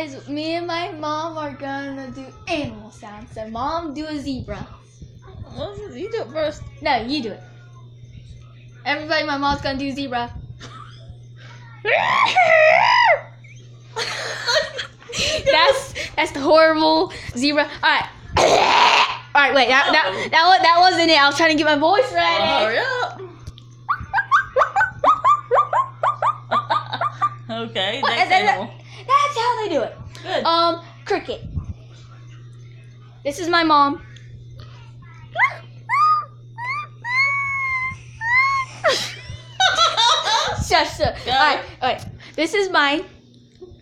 guys, me and my mom are gonna do animal sounds. So mom, do a zebra. You do it first. No, you do it. Everybody, my mom's gonna do zebra. That's the horrible zebra. Alright. Alright, wait, that wasn't it. I was trying to get my voice ready. Hurry up. Okay, next animal. That's how they do it. Good. Cricket. This is my mom. Shush. Alright. This is mine.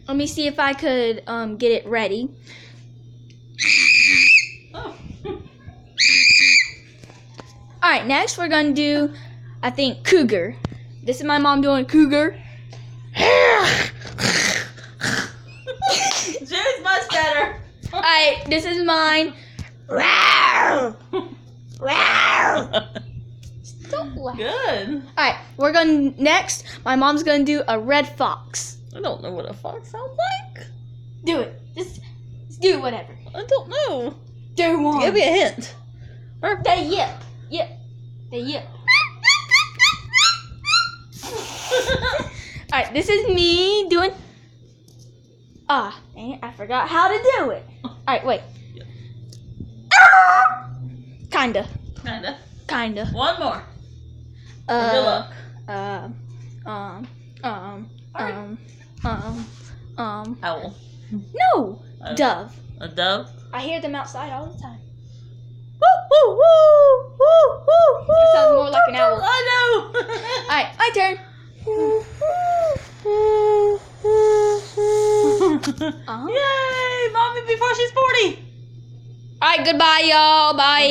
Let me see if I could get it ready. Oh. Alright, next we're gonna do, I think, cougar. This is my mom doing cougar. Jerry's much better. Alright, this is mine. Don't laugh. Good. Alright, we're gonna next. My mom's gonna do a red fox. I don't know what a fox sounds like. Do it. Just do whatever. I don't know. Do one. Give me a hint. They yip. Yip. They yip. Alright, this is me doing. Dang it, I forgot how to do it. Alright, wait. Yep. Kinda. Kinda. One more. Good luck. Owl. No, dove. A dove? I hear them outside all the time. Woo, woo, woo, woo, woo, woo. That sounds more like an owl. I know. Alright, my turn. Yay! Mommy before she's 40. Alright, goodbye, y'all. Bye.